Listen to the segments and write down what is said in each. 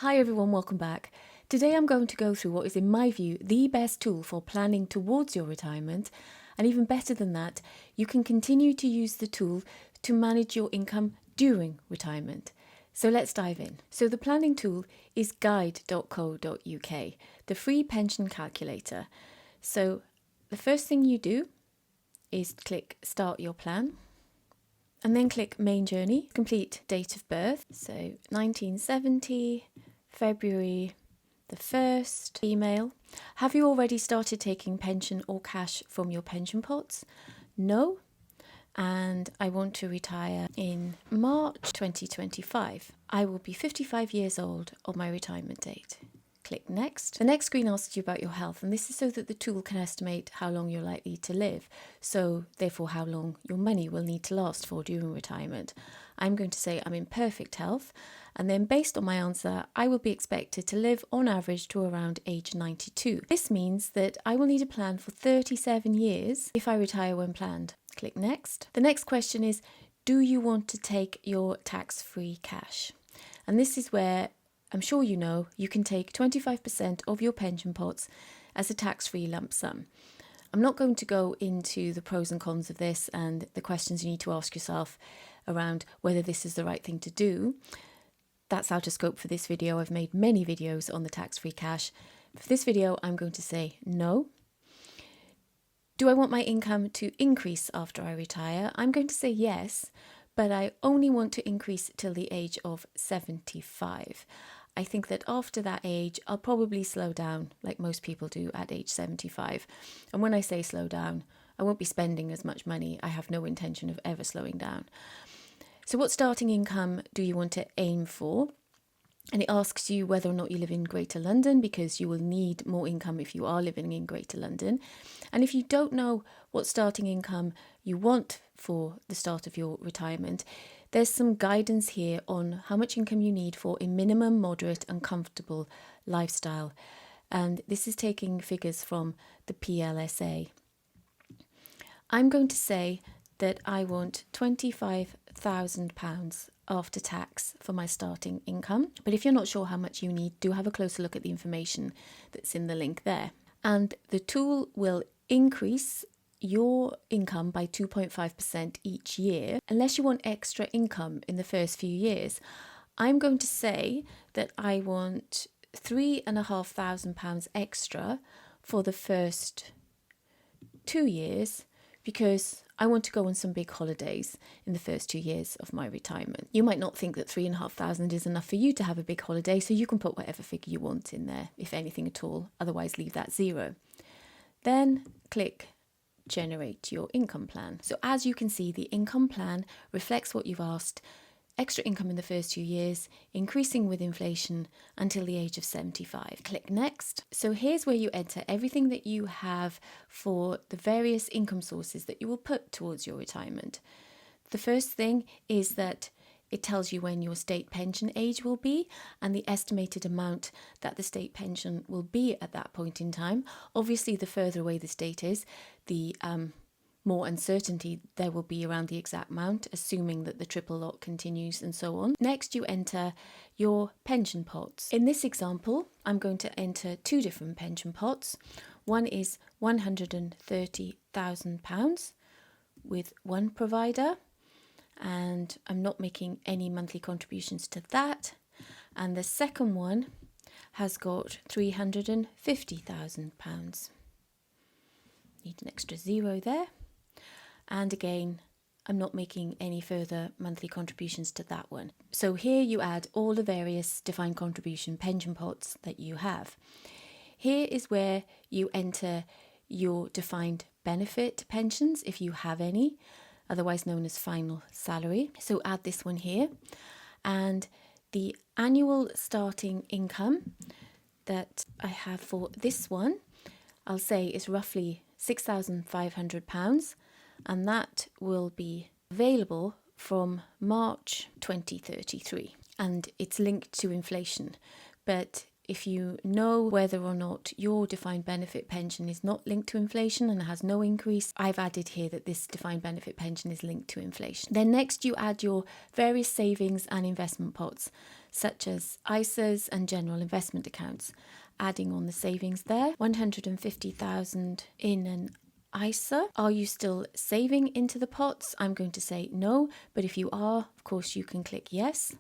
Hi everyone, welcome back. Today I'm going to go through what is in my view the best tool for planning towards your retirement, and even better than that, you can continue to use the tool to manage your income during retirement. So let's dive in. So the planning tool is guide.co.uk, the free pension calculator. So the first thing you do is click Start Your Plan, and then click Main Journey, complete date of birth, so 1970, February the 1st, email. Have you already started taking pension or cash from your pension pots? No. And I want to retire in March 2025. I will be 55 years old on my retirement date. Click Next. The next screen asks you about your health, and this is so that the tool can estimate how long you're likely to live, so therefore how long your money will need to last for during retirement. I'm going to say I'm in perfect health, and then based on my answer, I will be expected to live on average to around age 92. This means that I will need a plan for 37 years if I retire when planned. Click Next. The next question is, do you want to take your tax-free cash? And this is where I'm sure you know you can take 25% of your pension pots as a tax-free lump sum. I'm not going to go into the pros and cons of this and the questions you need to ask yourself around whether this is the right thing to do. That's out of scope for this video. I've made many videos on the tax-free cash. For this video, I'm going to say no. Do I want my income to increase after I retire? I'm going to say yes, but I only want to increase till the age of 75. I think that after that age, I'll probably slow down like most people do at age 75. And when I say slow down, I won't be spending as much money. I have no intention of ever slowing down. So what starting income do you want to aim for? And it asks you whether or not you live in Greater London, because you will need more income if you are living in Greater London. And if you don't know what starting income you want for the start of your retirement, there's some guidance here on how much income you need for a minimum, moderate and comfortable lifestyle. And this is taking figures from the PLSA. I'm going to say that I want £25,000 after tax for my starting income. But if you're not sure how much you need, do have a closer look at the information that's in the link there. And the tool will increase your income by 2.5% each year, unless you want extra income in the first few years. I'm going to say that I want £3,500 extra for the first 2 years, because I want to go on some big holidays in the first 2 years of my retirement. You might not think that £3,500 is enough for you to have a big holiday, so you can put whatever figure you want in there, if anything at all, otherwise leave that zero. Then click Generate your income plan. So as you can see, the income plan reflects what you've asked: extra income in the first 2 years, increasing with inflation until the age of 75. Click Next. So here's where you enter everything that you have for the various income sources that you will put towards your retirement. The first thing is that it tells you when your state pension age will be and the estimated amount that the state pension will be at that point in time. Obviously, the further away this date is, the more uncertainty there will be around the exact amount, assuming that the triple lock continues and so on. Next, you enter your pension pots. In this example, I'm going to enter 2 different pension pots. One is £130,000 with one provider, and I'm not making any monthly contributions to that. And the second one has got £350,000. Need an extra zero there. And again, I'm not making any further monthly contributions to that one. So here you add all the various defined contribution pension pots that you have. Here is where you enter your defined benefit pensions, if you have any, otherwise known as final salary. So add this one here. And the annual starting income that I have for this one, I'll say is roughly £6,500, and that will be available from March 2033, and it's linked to inflation. But if you know whether or not your defined benefit pension is not linked to inflation and has no increase, I've added here that this defined benefit pension is linked to inflation. Then next you add your various savings and investment pots. such as ISAs and general investment accounts. Adding on the savings there, 150,000 in an ISA. Are you still saving into the pots? I'm going to say no, but if you are, of course, you can click yes.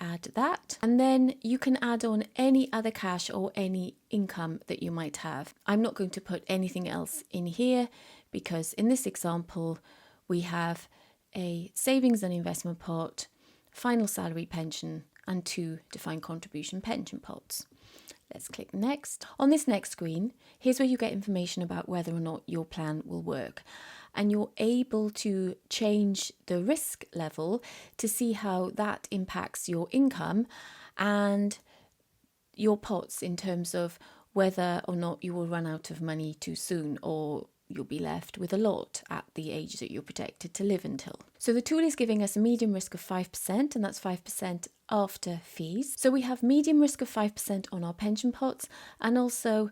Add that, and then you can add on any other cash or any income that you might have. I'm not going to put anything else in here because in this example we have a savings and investment pot, final salary pension, and 2 defined contribution pension pots. Let's click next. On this next screen, here's where you get information about whether or not your plan will work. And you're able to change the risk level to see how that impacts your income and your pots in terms of whether or not you will run out of money too soon or you'll be left with a lot at the age that you're projected to live until. So the tool is giving us a medium risk of 5%, and that's 5% after fees. So we have medium risk of 5% on our pension pots and also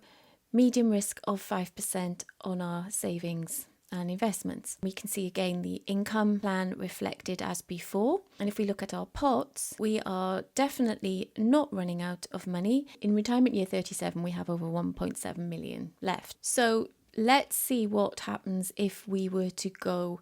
medium risk of 5% on our savings and investments. We can see again the income plan reflected as before. And if we look at our pots, we are definitely not running out of money. In retirement year 37, we have over 1.7 million left. So let's see what happens if we were to go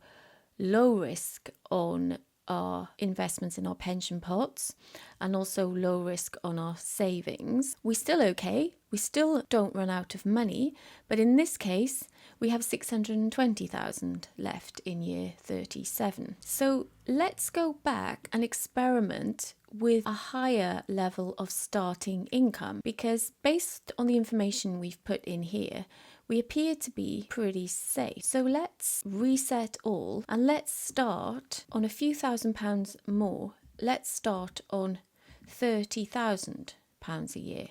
low risk on our investments in our pension pots and also low risk on our savings. We're still okay. We still don't run out of money, but in this case, we have 620,000 left in year 37. So let's go back and experiment with a higher level of starting income, because based on the information we've put in here, we appear to be pretty safe. So let's reset all and let's start on a few £1,000s more. Let's start on £30,000 a year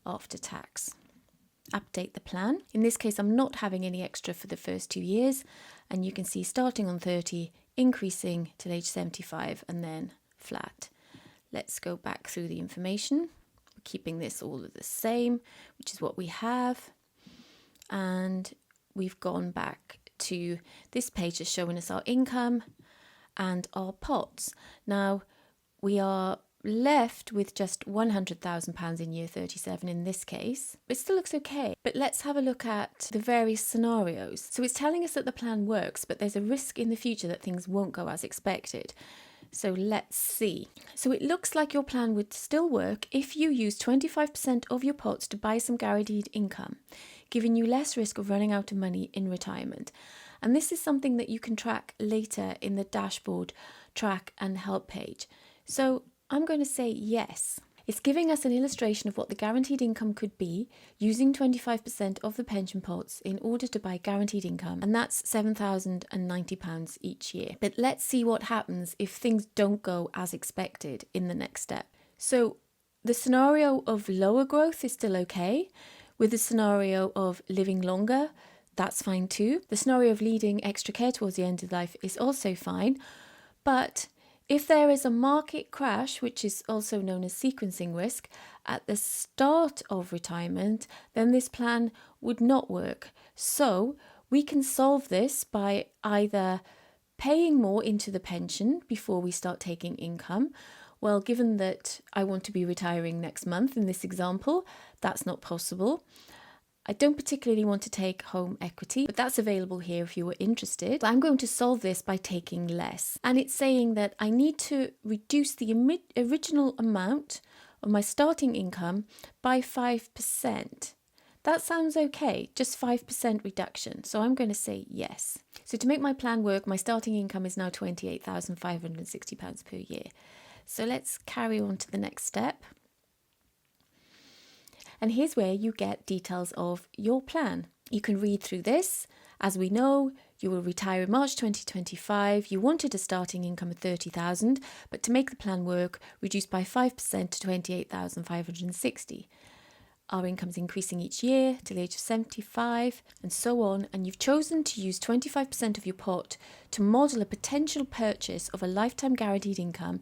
after tax. Update the plan. In this case, I'm not having any extra for the first 2 years, and you can see starting on 30, increasing till age 75, and then flat. Let's go back through the information. We're keeping this all the same, which is what we have. And we've gone back to this page that's showing us our income and our pots. Now, we are left with just £100,000 in year 37 in this case. It still looks okay, but let's have a look at the various scenarios. So it's telling us that the plan works, but there's a risk in the future that things won't go as expected. So let's see. So it looks like your plan would still work if you use 25% of your pots to buy some guaranteed income, giving you less risk of running out of money in retirement. And this is something that you can track later in the dashboard, track and help page. So I'm going to say yes. It's giving us an illustration of what the guaranteed income could be using 25% of the pension pots in order to buy guaranteed income, and that's £7,090 each year. But let's see what happens if things don't go as expected in the next step. So the scenario of lower growth is still okay. With the scenario of living longer, that's fine too. The scenario of needing extra care towards the end of life is also fine. But if there is a market crash, which is also known as sequencing risk, at the start of retirement, then this plan would not work. So we can solve this by either paying more into the pension before we start taking income. Well, given that I want to be retiring next month in this example, that's not possible. I don't particularly want to take home equity, but that's available here if you were interested. But I'm going to solve this by taking less. And it's saying that I need to reduce the original amount of my starting income by 5%. That sounds okay, just 5% reduction. So I'm going to say yes. So to make my plan work, my starting income is now £28,560 per year. So let's carry on to the next step. And here's where you get details of your plan. You can read through this. As we know, you will retire in March 2025. You wanted a starting income of 30,000, but to make the plan work, reduce by 5% to 28,560. Our income's increasing each year till the age of 75 and so on. And you've chosen to use 25% of your pot to model a potential purchase of a lifetime guaranteed income.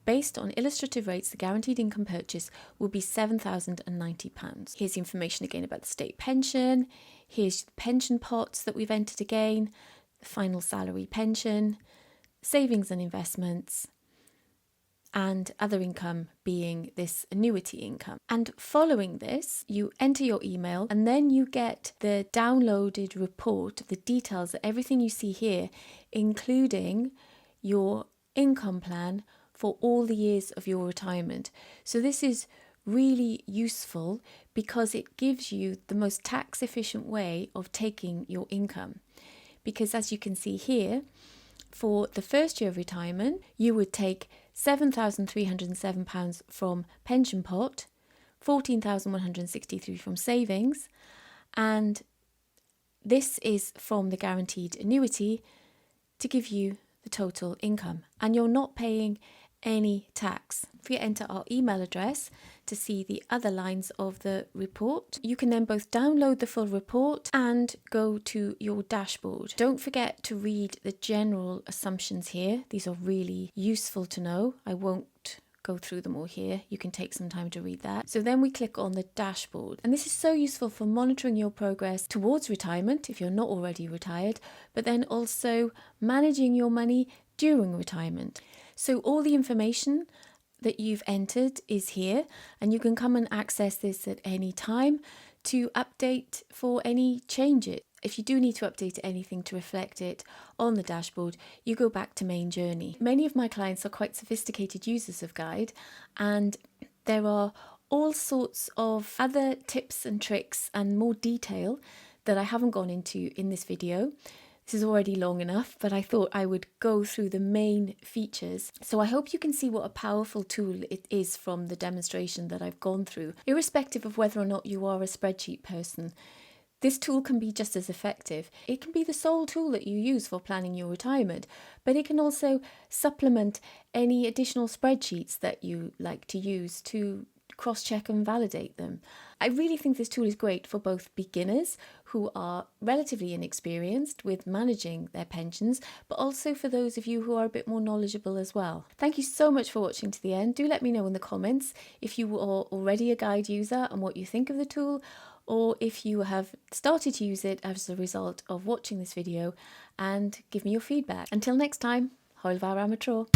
Based on illustrative rates, the guaranteed income purchase will be £7,090. Here's the information again about the state pension. Here's the pension pots that we've entered again, the final salary pension, savings and investments, and other income being this annuity income. And following this, you enter your email and then you get the downloaded report of the details of everything you see here, including your income plan for all the years of your retirement. So this is really useful because it gives you the most tax efficient way of taking your income. Because as you can see here, for the first year of retirement, you would take £7,307 from pension pot, £14,163 from savings, and this is from the guaranteed annuity to give you the total income. And you're not paying any tax. If you enter our email address to see the other lines of the report, you can then both download the full report and go to your dashboard. Don't forget to read the general assumptions here. These are really useful to know. I won't go through them all here. You can take some time to read that. So then we click on the dashboard. And this is so useful for monitoring your progress towards retirement if you're not already retired, but then also managing your money during retirement. So all the information that you've entered is here, and you can come and access this at any time to update for any changes. If you do need to update anything to reflect it on the dashboard, you go back to main journey. Many of my clients are quite sophisticated users of Guide, and there are all sorts of other tips and tricks and more detail that I haven't gone into in this video. This is already long enough, but I thought I would go through the main features. So I hope you can see what a powerful tool it is from the demonstration that I've gone through. Irrespective of whether or not you are a spreadsheet person, this tool can be just as effective. It can be the sole tool that you use for planning your retirement, but it can also supplement any additional spreadsheets that you like to use to cross-check and validate them. I really think this tool is great for both beginners who are relatively inexperienced with managing their pensions, but also for those of you who are a bit more knowledgeable as well. Thank you so much for watching to the end. Do let me know in the comments if you are already a Guide user and what you think of the tool, or if you have started to use it as a result of watching this video, and give me your feedback. Until next time, Hwyl fawr am y tro.